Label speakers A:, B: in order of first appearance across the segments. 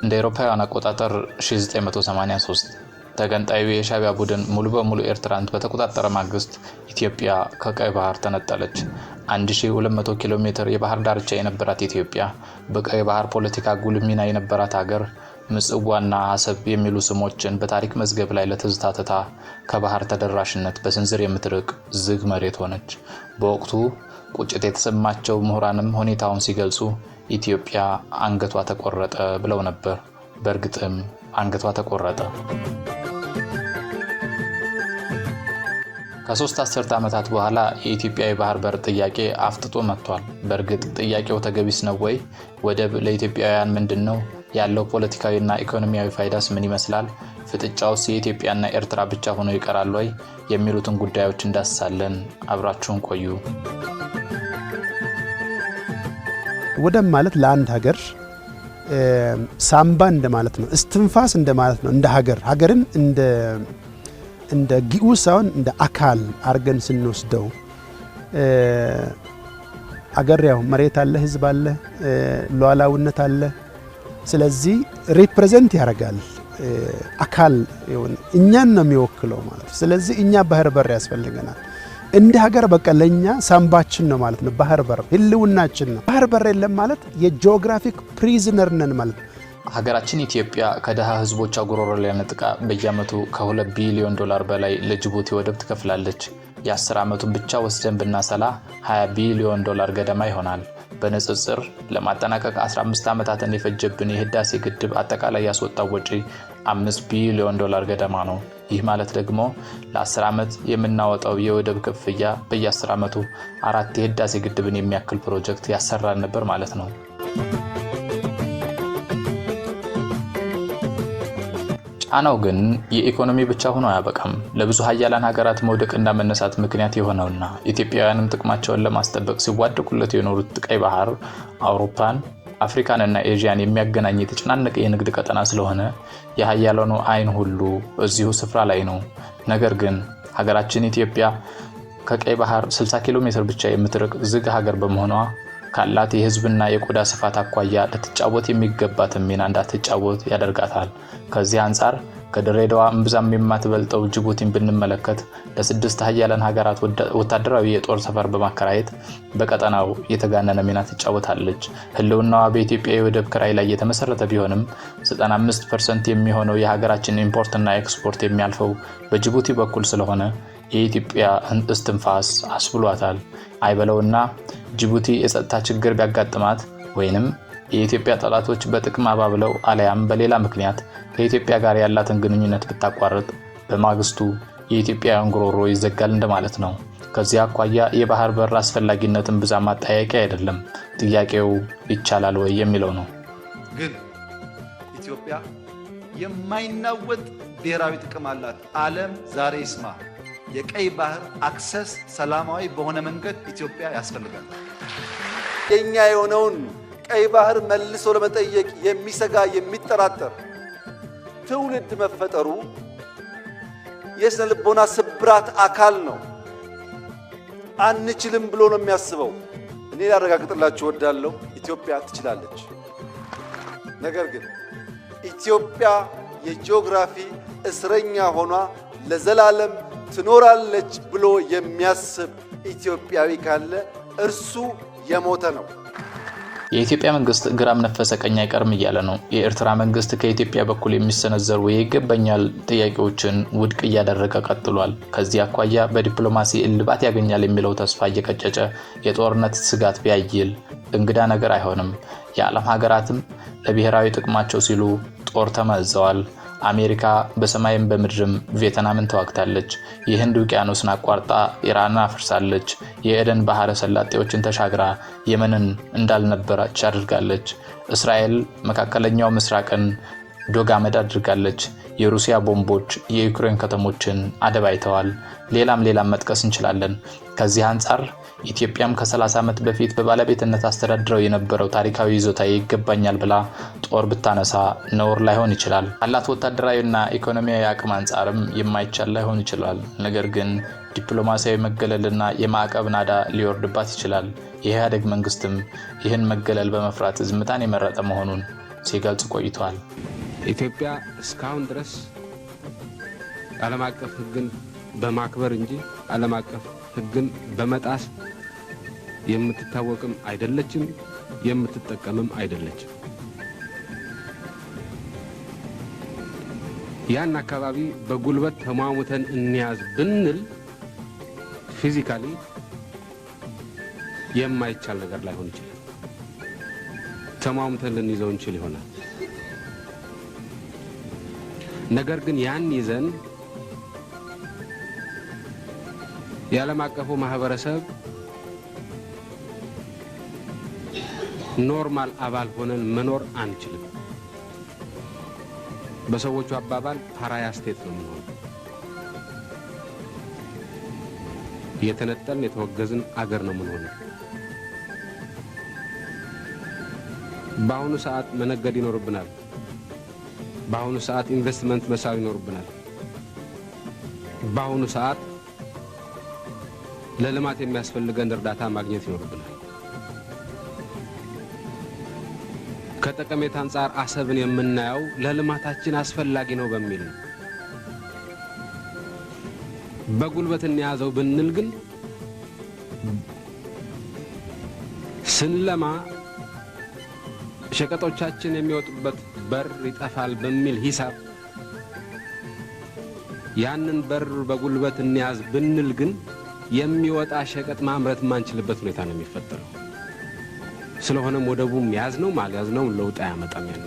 A: እንደ አውሮፓውያን አቆጣጠር 1983 ተገንጣዩ የሻዕቢያ ቡድን ሙሉ በሙሉ ኤርትራን በተቆጣጠረ ማግስት ኢትዮጵያ ከቀይ ባህር ተነጠለች። 1200 ኪሎ ሜትር የባህር ዳርቻ የነበራት ኢትዮጵያ በቀይ ባህር ፖለቲካ ጉልህ ሚና የነበራት ሀገር ምጽዋና አሰብ የሚሉ ስሞችን በታሪክ መዝገብ ላይ ለትዝታ ትታ ከባህር ተደራሽነት በስንዝር የምትርቅ ዝግ መሬት ሆነች። በወቅቱ ቁጭት የተሰማቸው ምሁራንም ሁኔታውን ሲገልጹ ኢትዮጵያ አንገቷ ተቆረጠ ብለው ነበር። በእርግጥም አንገቷ ተቆረጠ። ከ3 አስርተ ዓመታት በኋላ የኢትዮጵያ የባህር በር ጥያቄ አፍጥጦ መጥቷል። በእርግጥ ጥያቄው ተገቢስ ነው ወይ? ወደብ ለኢትዮጵያውያን ምንድነው? ያለው ፖለቲካዊና ኢኮኖሚያዊ ፋይዳስ ምን ይመስላል? ፍጥጫውስ የኢትዮጵያና ኤርትራ ብቻ ሆኖ ይቀራል ወይ? የሚሉትን ጉዳዮች እንዳስሳለን። አብራችሁን ቆዩ።
B: ወደብ ማለት ለአንድ ሀገር ሳምባ እንደማለት ነው። እስትንፋስ እንደማለት ነው። እንደ ሀገርን እንደ ግዑዝ ሳይሆን እንደ አካል አርገን ስንወስደው አገር ያው መሬት አለ፣ ህዝብ አለ፣ ሉዓላዊነት አለ። ስለዚህ ሪፕሬዘንት ያደርጋል፣ አካል እኛን ነው የሚወክለው ማለት። ስለዚህ እኛ ባህር በር ያስፈልገናል። እንደ ሀገር በቃ ለኛ ሳምባችን ነው ማለት ነው። ባህር በር ህልውናችን ነው። ባህር በር የለም ማለት የጂኦግራፊክ ፕሪዝነር ነን ማለት።
A: ሀገራችን ኢትዮጵያ ከደሃ ህዝቦቿ ጉሮሮ ላይ ነጥቃ በየዓመቱ ከ2 ቢሊዮን ዶላር በላይ ለጅቡቲ ወደብ ትከፍላለች። የ10 ዓመቱን ብቻ ወስደን ብናሰላ 20 ቢሊዮን ዶላር ገደማ ይሆናል። በንጽጽር ለማጠናቀቅ 15 ዓመታትን የፈጀብን የህዳሴ ግድብ አጠቃላይ ያስወጣው ወጪ 5 ቢሊዮን ዶላር ገደማ ነው። ይህ ማለት ደግሞ ለ10 ዓመት የምናወጣው የወደብ ክፍያ በየ10 ዓመቱ 4 የህዳሴ ግድብን የሚያክል ፕሮጀክት ያሰራል ነበር ማለት ነው። ጫናው ግን የኢኮኖሚ ብቻ ሆኖ አያበቃም። ለብዙ ሀያላን ሀገራት መውደቅና መነሳት ምክንያት የሆነውና ኢትዮጵያውያንም ጥቅማቸውን ለማስጠበቅ ሲዋደቁለት የኖሩት ቀይ ባህር አውሮፓን፣ አፍሪካንና ኤዥያን የሚያገናኝ የተጨናነቀ የንግድ ቀጠና ስለሆነ የሀያላኑ አይን ሁሉ እዚሁ ስፍራ ላይ ነው። ነገር ግን ሀገራችን ኢትዮጵያ ከቀይ ባህር 60 ኪሎ ሜትር ብቻ የምትርቅ ዝግ ሀገር በመሆኗ ካላት የህዝብና የቆዳ ስፋት አኳያ ልትጫወት የሚገባትን ሚና እንዳትጫወት ያደርጋታል። ከዚህ አንጻር ከድሬዳዋ እምብዛም የማትበልጠው ጅቡቲን ብንመለከት ለ6 ሀያላን ሀገራት ወታደራዊ የጦር ሰፈር በማከራየት በቀጠናው የተጋነነ ሚና ትጫወታለች። ህልውናዋ በኢትዮጵያ የወደብ ክራይ ላይ የተመሰረተ ቢሆንም 95% የሚሆነው የሀገራችን ኢምፖርትና ኤክስፖርት የሚያልፈው በጅቡቲ በኩል ስለሆነ የኢትዮጵያ እስትንፋስ አስብሏታል። አይበለውና ጅቡቲ የጸጥታ ችግር ቢያጋጥማት ወይንም የኢትዮጵያ ጠላቶች በጥቅም አባብለው አለያም በሌላ ምክንያት ከኢትዮጵያ ጋር ያላትን ግንኙነት ብታቋርጥ በማግስቱ የኢትዮጵያውያን ጉሮሮ ይዘጋል እንደማለት ነው። ከዚህ አኳያ የባህር በር አስፈላጊነትን ብዛም ማጠያየቂ አይደለም። ጥያቄው ይቻላል ወይ የሚለው ነው።
C: ግን ኢትዮጵያ የማይናወጥ ብሔራዊ ጥቅም አላት። ዓለም ዛሬ ይስማ። የቀይ ባህር አክሰስ ሰላማዊ በሆነ መንገድ ኢትዮጵያ ያስፈልጋል። የኛ የሆነውን ቀይ ባህር መልሶ ለመጠየቅ የሚሰጋ የሚጠራጠር ትውልድ መፈጠሩ የስነ ልቦና ስብራት አካል ነው። አንችልም ብሎ ነው የሚያስበው። እኔ ላረጋግጥላችሁ እወዳለሁ፣ ኢትዮጵያ ትችላለች። ነገር ግን ኢትዮጵያ የጂኦግራፊ እስረኛ ሆኗ ለዘላለም ትኖራለች ብሎ የሚያስብ ኢትዮጵያዊ ካለ እርሱ የሞተ ነው።
A: የኢትዮጵያ መንግስት ግራም ነፈሰ ቀኝ አይቀርም እያለ ነው። የኤርትራ መንግስት ከኢትዮጵያ በኩል የሚሰነዘሩ የይገባኛል ጥያቄዎችን ውድቅ እያደረገ ቀጥሏል። ከዚህ አኳያ በዲፕሎማሲ እልባት ያገኛል የሚለው ተስፋ እየቀጨጨ የጦርነት ስጋት ቢያይል እንግዳ ነገር አይሆንም። የዓለም ሀገራትም ለብሔራዊ ጥቅማቸው ሲሉ ጦር ተመዘዋል። አሜሪካ በሰማይም በምድርም ቪየትናምን ተዋግታለች። የህንድ ውቅያኖስን አቋርጣ ኢራንን አፍርሳለች። የኤደን ባህረ ሰላጤዎችን ተሻግራ የመንን እንዳልነበረች አድርጋለች። እስራኤል መካከለኛው ምስራቅን ዶግ አመድ አድርጋለች። የሩሲያ ቦምቦች የዩክሬን ከተሞችን አደባይተዋል። ሌላም መጥቀስ እንችላለን። ከዚህ አንጻር ኢትዮጵያም ከ30 ዓመት በፊት በባለቤትነት አስተዳድረው የነበረው ታሪካዊ ይዞታ ይገባኛል ብላ ጦር ብታነሳ ነውር ላይሆን ይችላል። አላት ወታደራዊና ኢኮኖሚያዊ አቅም አንጻርም የማይቻል ላይሆን ይችላል። ነገር ግን ዲፕሎማሲያዊ መገለልና የማዕቀብ ናዳ ሊወርድባት ይችላል። የኢህአዴግ መንግስትም ይህን መገለል በመፍራት ዝምታን የመረጠ መሆኑን ሲገልጽ ቆይቷል።
D: ኢትዮጵያ እስካሁን ድረስ ዓለም አቀፍ ሕግን በማክበር እንጂ ዓለም አቀፍ ሕግን በመጣስ የምትታወቅም አይደለችም፣ የምትጠቀምም አይደለችም። ያን አካባቢ በጉልበት ተሟሙተን እንያዝ ብንል ፊዚካሊ የማይቻል ነገር ላይሆን ይችላል። ተሟሙተን ልንይዘው እንችል ይሆናል። ነገር ግን ያን ይዘን የዓለም አቀፉ ማህበረሰብ ኖርማል አባል ሆነን መኖር አንችልም። በሰዎቹ አባባል ፓራያ ስቴት ነው የምንሆነው። የተነጠልን የተወገዝን አገር ነው የምንሆነው። በአሁኑ ሰዓት መነገድ ይኖርብናል። በአሁኑ ሰዓት ኢንቨስትመንት መሳብ ይኖርብናል። በአሁኑ ሰዓት ለልማት የሚያስፈልገን እርዳታ ማግኘት ይኖርብናል። ከጠቀሜታ አንጻር አሰብን የምናየው ለልማታችን አስፈላጊ ነው በሚል ነው። በጉልበት እንያዘው ብንል ግን ስንለማ ሸቀጦቻችን የሚወጡበት በር ይጠፋል በሚል ሂሳብ ያንን በር በጉልበት እንያዝ ብንል ግን የሚወጣ ሸቀጥ ማምረት ማንችልበት ሁኔታ ነው የሚፈጠረው። ስለሆነም ወደቡም ያዝነው ማልያዝነው ለውጥ አያመጣም። ያኔ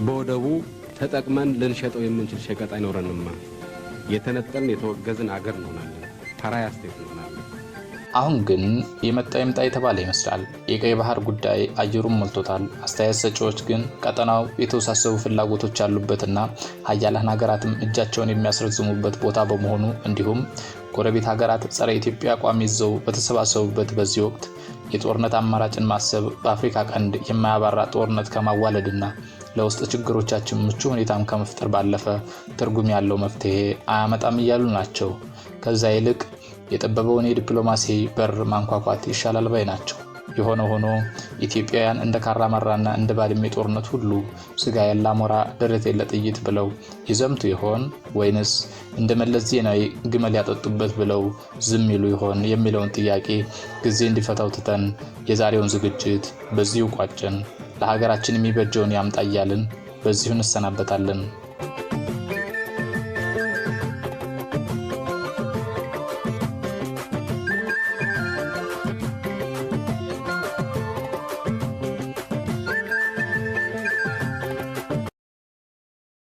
D: በወደቡ ተጠቅመን ልንሸጠው የምንችል ሸቀጥ አይኖረንም። የተነጠልን የተወገዝን አገር እንሆናለን። ፓራያ ስቴት እንሆናለን።
A: አሁን ግን የመጣ ይምጣ የተባለ ይመስላል። የቀይ ባህር ጉዳይ አየሩን ሞልቶታል። አስተያየት ሰጪዎች ግን ቀጠናው የተወሳሰቡ ፍላጎቶች ያሉበትና ሀያላን ሀገራትም እጃቸውን የሚያስረዝሙበት ቦታ በመሆኑ እንዲሁም ጎረቤት ሀገራት ጸረ ኢትዮጵያ አቋም ይዘው በተሰባሰቡበት በዚህ ወቅት የጦርነት አማራጭን ማሰብ በአፍሪካ ቀንድ የማያባራ ጦርነት ከማዋለድና ለውስጥ ችግሮቻችን ምቹ ሁኔታን ከመፍጠር ባለፈ ትርጉም ያለው መፍትሄ አያመጣም እያሉ ናቸው። ከዛ ይልቅ የጠበበውን የዲፕሎማሲ በር ማንኳኳት ይሻላል ባይ ናቸው። የሆነ ሆኖ ኢትዮጵያውያን እንደ ካራማራና እንደ ባድሜ ጦርነት ሁሉ ስጋ ያለ አሞራ ደረት የለ ጥይት ብለው ይዘምቱ ይሆን ወይንስ እንደ መለስ ዜናዊ ግመል ያጠጡበት ብለው ዝም ይሉ ይሆን የሚለውን ጥያቄ ጊዜ እንዲፈታው ትተን የዛሬውን ዝግጅት በዚሁ ቋጭን። ለሀገራችን የሚበጀውን ያምጣ እያልን በዚሁ እንሰናበታለን።